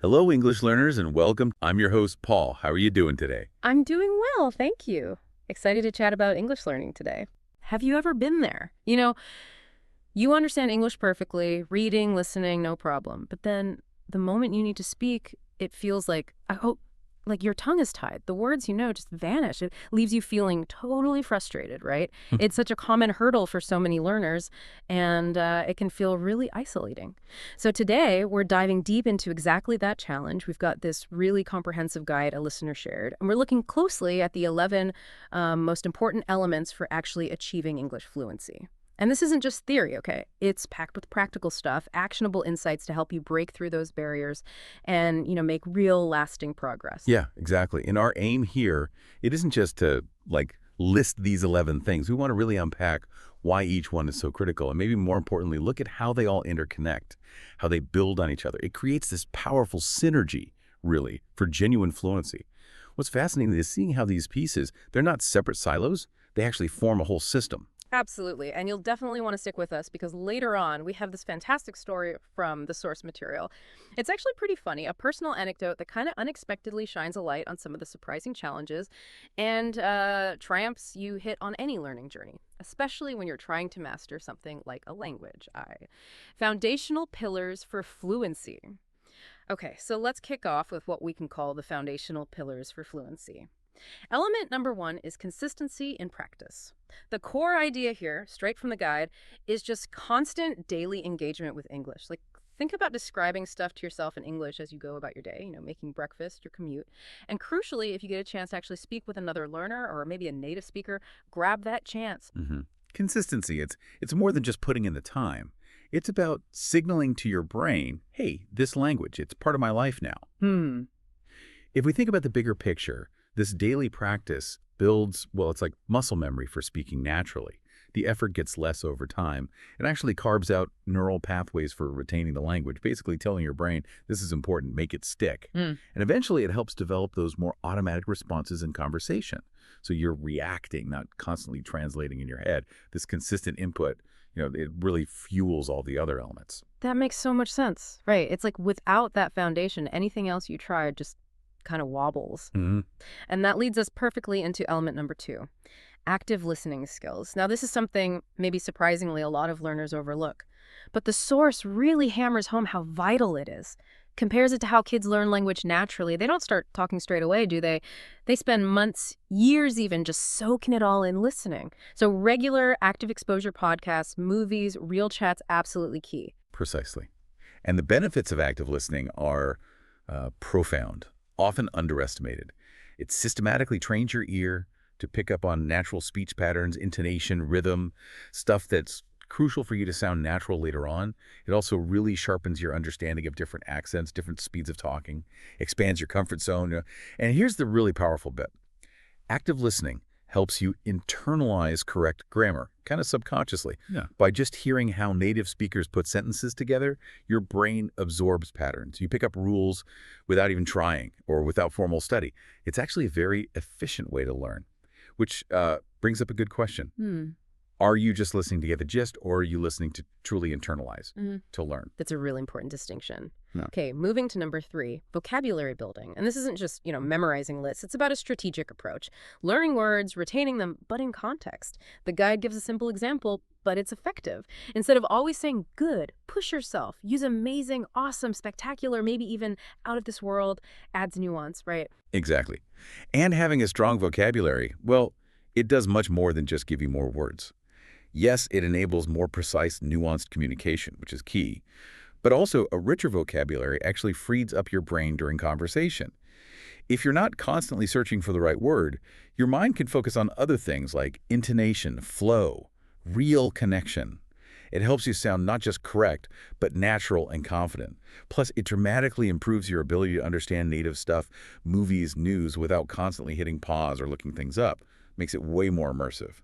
Hello, English learners, and welcome. I'm your host, Paul. How are you doing today? I'm doing well, thank you. Excited to chat about English learning today. Have you ever been there? You understand English perfectly, reading, listening, no problem. But then the moment you need to speak, it feels like your tongue is tied. The words just vanish. It leaves you feeling totally frustrated, right? It's such a common hurdle for so many learners, and it can feel really isolating. So today, we're diving deep into exactly that challenge. We've got this really comprehensive guide a listener shared, and we're looking closely at the 11 most important elements for actually achieving English fluency. And this isn't just theory, okay? It's packed with practical stuff, actionable insights to help you break through those barriers and, make real lasting progress. Yeah, exactly. And our aim here, it isn't just to, list these 11 things. We want to really unpack why each one is so critical, and maybe more importantly, look at how they all interconnect, how they build on each other. It creates this powerful synergy, really, for genuine fluency. What's fascinating is seeing how these pieces, they're not separate silos, they actually form a whole system. Absolutely. And you'll definitely want to stick with us because later on we have this fantastic story from the source material. It's actually pretty funny, a personal anecdote that kind of unexpectedly shines a light on some of the surprising challenges and triumphs you hit on any learning journey, especially when you're trying to master something like a language. Foundational pillars for fluency. Okay, so let's kick off with what we can call the foundational pillars for fluency. Element number one is consistency in practice. The core idea here, straight from the guide, is just constant daily engagement with English. Like, think about describing stuff to yourself in English as you go about your day, making breakfast, your commute. And crucially, if you get a chance to actually speak with another learner or maybe a native speaker, grab that chance. Consistency, it's more than just putting in the time. It's about signaling to your brain, hey, this language, it's part of my life now. If we think about the bigger picture, this daily practice builds, well, it's like muscle memory for speaking naturally. The effort gets less over time. It actually carves out neural pathways for retaining the language, basically telling your brain, this is important, make it stick. And eventually it helps develop those more automatic responses in conversation. So you're reacting, not constantly translating in your head. This consistent input, it really fuels all the other elements. That makes so much sense. Right. It's like without that foundation, anything else you try just kind of wobbles. And that leads us perfectly into element number two, active listening skills. Now, this is something maybe surprisingly a lot of learners overlook, but the source really hammers home how vital it is. Compares it to how kids learn language naturally. They don't start talking straight away, do they? They spend months, years even, just soaking it all in listening. So regular active exposure podcasts, movies, real chats, absolutely key. Precisely. And the benefits of active listening are profound, often underestimated. It systematically trains your ear to pick up on natural speech patterns, intonation, rhythm, stuff that's crucial for you to sound natural later on. It also really sharpens your understanding of different accents, different speeds of talking, expands your comfort zone. And here's the really powerful bit. Active listening helps you internalize correct grammar, kind of subconsciously. By just hearing how native speakers put sentences together, your brain absorbs patterns. You pick up rules without even trying or without formal study. It's actually a very efficient way to learn, which brings up a good question. Are you just listening to get the gist, or are you listening to truly internalize, to learn? That's a really important distinction. Yeah. Okay, moving to number three, vocabulary building. And this isn't just, memorizing lists. It's about a strategic approach. Learning words, retaining them, but in context. The guide gives a simple example, but it's effective. Instead of always saying good, push yourself, use amazing, awesome, spectacular, maybe even out of this world, adds nuance, right? Exactly. And having a strong vocabulary, well, it does much more than just give you more words. Yes, it enables more precise, nuanced communication, which is key. But also, a richer vocabulary actually frees up your brain during conversation. If you're not constantly searching for the right word, your mind can focus on other things like intonation, flow, real connection. It helps you sound not just correct, but natural and confident. Plus, it dramatically improves your ability to understand native stuff, movies, news, without constantly hitting pause or looking things up. Makes it way more immersive.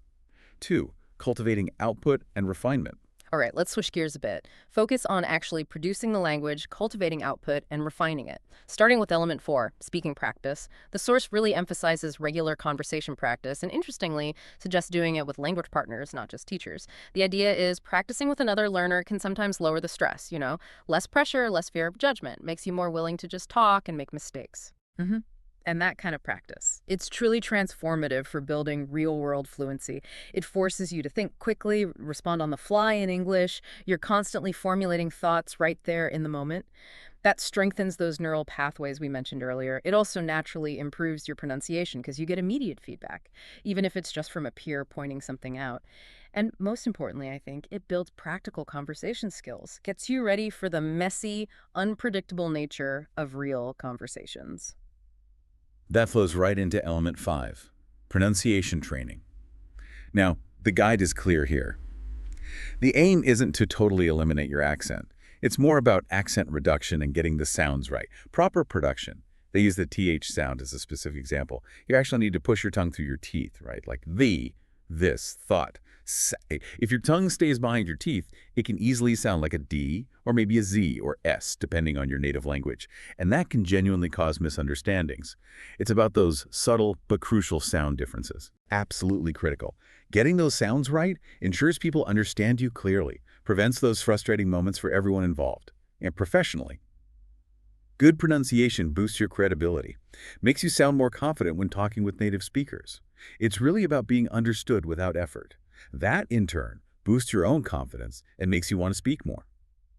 2. Cultivating output and refinement. All right, let's switch gears a bit. Focus on actually producing the language, cultivating output, and refining it. Starting with element 4, speaking practice, the source really emphasizes regular conversation practice and interestingly suggests doing it with language partners, not just teachers. The idea is practicing with another learner can sometimes lower the stress, less pressure, less fear of judgment, makes you more willing to just talk and make mistakes. hmm And that kind of practice. It's truly transformative for building real-world fluency. It forces you to think quickly, respond on the fly in English. You're constantly formulating thoughts right there in the moment. That strengthens those neural pathways we mentioned earlier. It also naturally improves your pronunciation because you get immediate feedback, even if it's just from a peer pointing something out. And most importantly, I think, it builds practical conversation skills, gets you ready for the messy, unpredictable nature of real conversations. That flows right into element 5, pronunciation training. Now, the guide is clear here. The aim isn't to totally eliminate your accent. It's more about accent reduction and getting the sounds right. Proper production. They use the TH sound as a specific example. You actually need to push your tongue through your teeth, right? Like this, thought. Say. If your tongue stays behind your teeth, it can easily sound like a D or maybe a Z or S, depending on your native language. And that can genuinely cause misunderstandings. It's about those subtle but crucial sound differences. Absolutely critical. Getting those sounds right ensures people understand you clearly, prevents those frustrating moments for everyone involved. And professionally, good pronunciation boosts your credibility, makes you sound more confident when talking with native speakers. It's really about being understood without effort. That, in turn, boosts your own confidence and makes you want to speak more.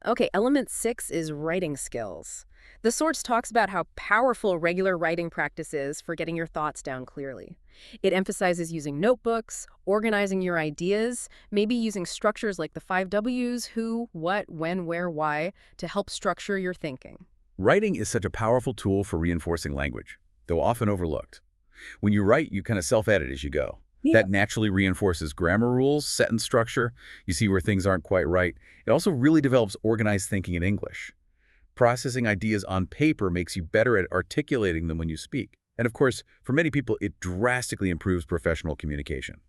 Okay, element 6 is writing skills. The source talks about how powerful regular writing practice is for getting your thoughts down clearly. It emphasizes using notebooks, organizing your ideas, maybe using structures like the 5 Ws, who, what, when, where, why, to help structure your thinking. Writing is such a powerful tool for reinforcing language, though often overlooked. When you write, you kind of self-edit as you go. That naturally reinforces grammar rules, sentence structure. You see where things aren't quite right. It also really develops organized thinking in English. Processing ideas on paper makes you better at articulating them when you speak. And of course, for many people, it drastically improves professional communication.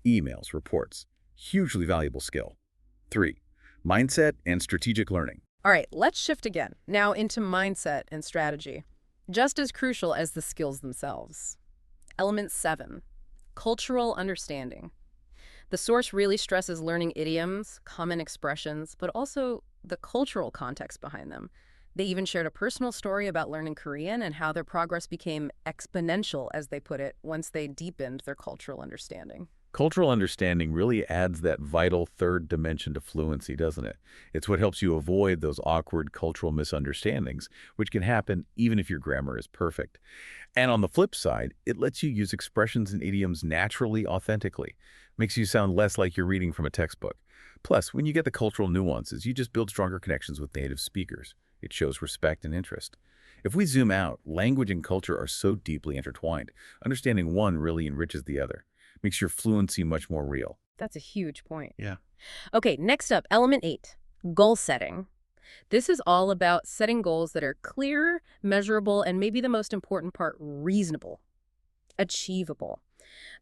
Emails, reports, hugely valuable skill. 3. Mindset and strategic learning. All right, let's shift again, now into mindset and strategy. Just as crucial as the skills themselves. Element 7. Cultural understanding. The source really stresses learning idioms, common expressions, but also the cultural context behind them. They even shared a personal story about learning Korean and how their progress became exponential, as they put it, once they deepened their cultural understanding. Cultural understanding really adds that vital third dimension to fluency, doesn't it? It's what helps you avoid those awkward cultural misunderstandings, which can happen even if your grammar is perfect. And on the flip side, it lets you use expressions and idioms naturally, authentically. Makes you sound less like you're reading from a textbook. Plus, when you get the cultural nuances, you just build stronger connections with native speakers. It shows respect and interest. If we zoom out, language and culture are so deeply intertwined. Understanding one really enriches the other. Makes your fluency much more real. That's a huge point. Yeah. Okay, next up, element 8, goal setting. This is all about setting goals that are clear, measurable, and maybe the most important part, reasonable, achievable.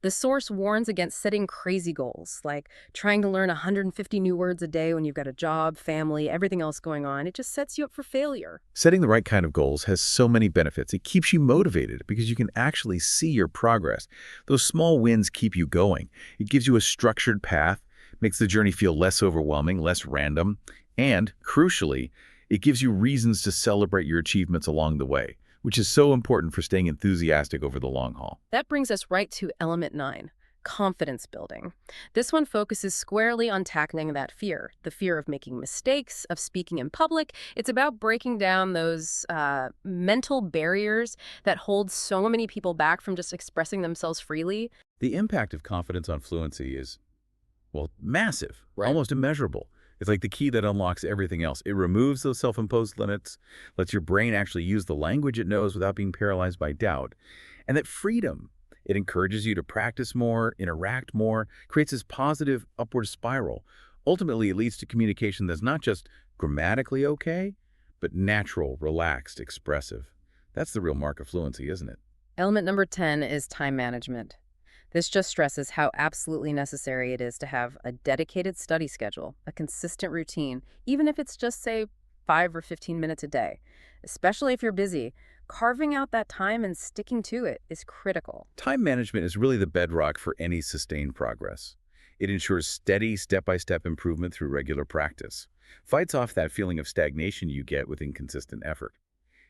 The source warns against setting crazy goals, like trying to learn 150 new words a day when you've got a job, family, everything else going on. It just sets you up for failure. Setting the right kind of goals has so many benefits. It keeps you motivated because you can actually see your progress. Those small wins keep you going. It gives you a structured path, makes the journey feel less overwhelming, less random, and, crucially, it gives you reasons to celebrate your achievements along the way, which is so important for staying enthusiastic over the long haul. That brings us right to element 9, confidence building. This one focuses squarely on tackling that fear, the fear of making mistakes, of speaking in public. It's about breaking down those mental barriers that hold so many people back from just expressing themselves freely. The impact of confidence on fluency is, well, massive, Right. almost immeasurable. It's like the key that unlocks everything else. It removes those self-imposed limits, lets your brain actually use the language it knows without being paralyzed by doubt. And that freedom, it encourages you to practice more, interact more, creates this positive upward spiral. Ultimately, it leads to communication that's not just grammatically okay, but natural, relaxed, expressive. That's the real mark of fluency, isn't it? Element number 10 is time management. This just stresses how absolutely necessary it is to have a dedicated study schedule, a consistent routine, even if it's just, say, 5 or 15 minutes a day. Especially if you're busy, carving out that time and sticking to it is critical. Time management is really the bedrock for any sustained progress. It ensures steady, step-by-step improvement through regular practice. Fights off that feeling of stagnation you get with inconsistent effort.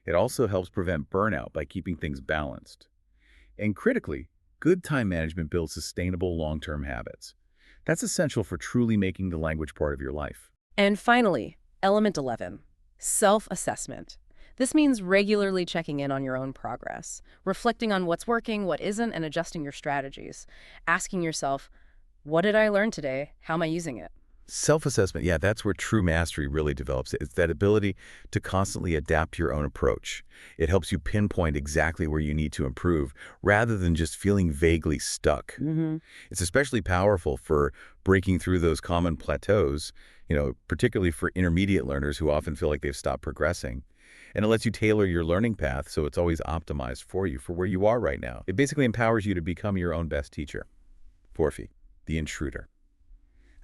It also helps prevent burnout by keeping things balanced. And critically, good time management builds sustainable long-term habits. That's essential for truly making the language part of your life. And finally, element 11, self-assessment. This means regularly checking in on your own progress, reflecting on what's working, what isn't, and adjusting your strategies. Asking yourself, what did I learn today? How am I using it? Self-assessment, yeah, that's where true mastery really develops. It's that ability to constantly adapt your own approach. It helps you pinpoint exactly where you need to improve rather than just feeling vaguely stuck. It's especially powerful for breaking through those common plateaus, particularly for intermediate learners who often feel like they've stopped progressing. And it lets you tailor your learning path so it's always optimized for you, for where you are right now. It basically empowers you to become your own best teacher. Porphy, the intruder.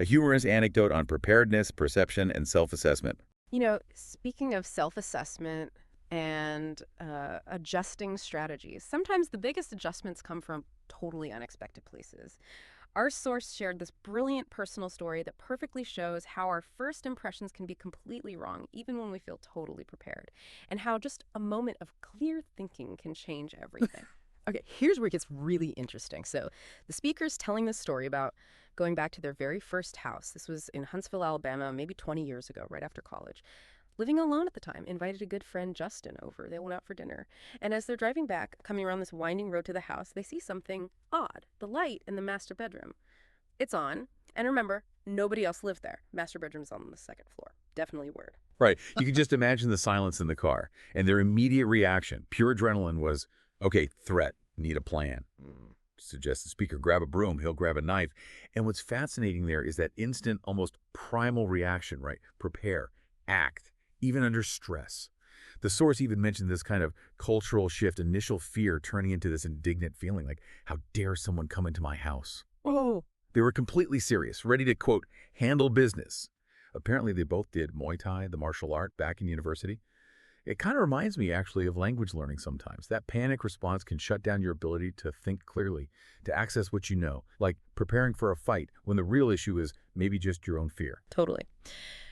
A humorous anecdote on preparedness, perception, and self-assessment. Speaking of self-assessment and adjusting strategies, sometimes the biggest adjustments come from totally unexpected places. Our source shared this brilliant personal story that perfectly shows how our first impressions can be completely wrong, even when we feel totally prepared, and how just a moment of clear thinking can change everything. Okay, here's where it gets really interesting. So the speaker's telling this story about going back to their very first house. This was in Huntsville, Alabama, maybe 20 years ago, right after college. Living alone at the time, invited a good friend, Justin, over. They went out for dinner. And as they're driving back, coming around this winding road to the house, they see something odd. The light in the master bedroom. It's on. And remember, nobody else lived there. Master bedroom's on the second floor. Definitely weird. Right. You can just imagine the silence in the car. And their immediate reaction, pure adrenaline, was, okay, threat, need a plan. Suggests the speaker grab a broom, he'll grab a knife. And what's fascinating there is that instant, almost primal reaction, right? Prepare, act, even under stress. The source even mentioned this kind of cultural shift, initial fear turning into this indignant feeling like, how dare someone come into my house? Oh. They were completely serious, ready to, quote, handle business. Apparently, they both did Muay Thai, the martial art, back in university. It kind of reminds me, actually, of language learning sometimes. That panic response can shut down your ability to think clearly, to access what you know, like preparing for a fight when the real issue is maybe just your own fear. Totally.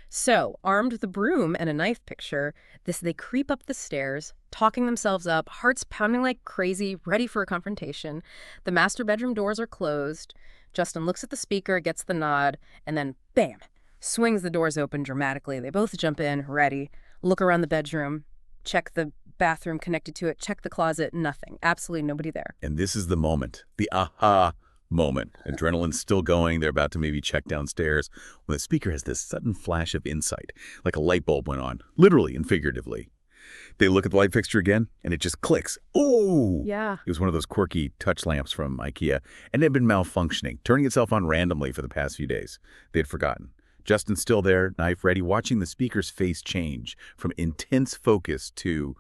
So, armed with a broom and a knife picture, they creep up the stairs, talking themselves up, hearts pounding like crazy, ready for a confrontation. The master bedroom doors are closed. Justin looks at the speaker, gets the nod, and then, bam, swings the doors open dramatically. They both jump in, ready, look around the bedroom, check the bathroom connected to it, check the closet, nothing. Absolutely nobody there. And this is the moment, the aha moment. Adrenaline's still going. They're about to maybe check downstairs when the speaker has this sudden flash of insight, like a light bulb went on, literally and figuratively. They look at the light fixture again, and it just clicks. Ooh! Yeah. It was one of those quirky touch lamps from IKEA, and it had been malfunctioning, turning itself on randomly for the past few days. They'd forgotten. Justin's still there, knife ready, watching the speaker's face change from intense focus to,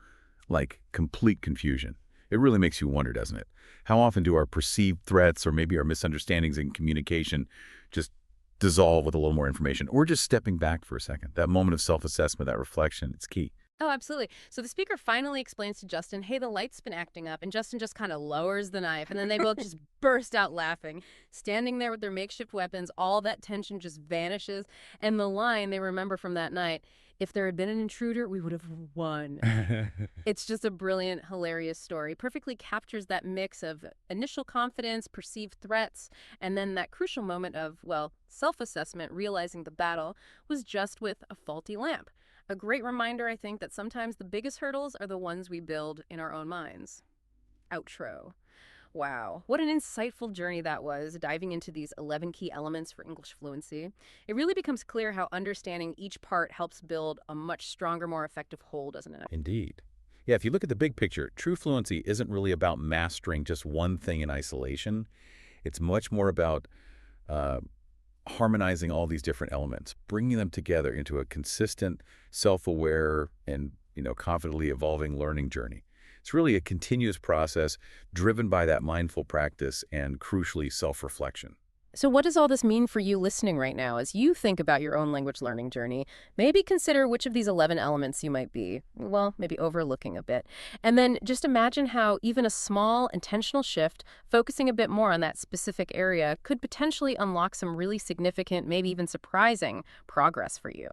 like, complete confusion. It really makes you wonder, doesn't it? How often do our perceived threats or maybe our misunderstandings in communication just dissolve with a little more information? Or just stepping back for a second. That moment of self-assessment, that reflection, it's key. Oh, absolutely. So the speaker finally explains to Justin, hey, the light's been acting up, and Justin just kind of lowers the knife, and then they both just burst out laughing. Standing there with their makeshift weapons, all that tension just vanishes, and the line they remember from that night, if there had been an intruder, we would have won. It's just a brilliant, hilarious story. Perfectly captures that mix of initial confidence, perceived threats, and then that crucial moment of, well, self-assessment, realizing the battle was just with a faulty lamp. A great reminder, I think, that sometimes the biggest hurdles are the ones we build in our own minds. Outro. Wow, what an insightful journey that was, diving into these 11 key elements for English fluency. It really becomes clear how understanding each part helps build a much stronger, more effective whole, doesn't it? Indeed. Yeah, if you look at the big picture, true fluency isn't really about mastering just one thing in isolation. It's much more about harmonizing all these different elements, bringing them together into a consistent, self-aware, and confidently evolving learning journey. It's really a continuous process driven by that mindful practice and, crucially, self-reflection. So what does all this mean for you listening right now as you think about your own language learning journey? Maybe consider which of these 11 elements you might be, well, maybe overlooking a bit. And then just imagine how even a small intentional shift, focusing a bit more on that specific area, could potentially unlock some really significant, maybe even surprising progress for you.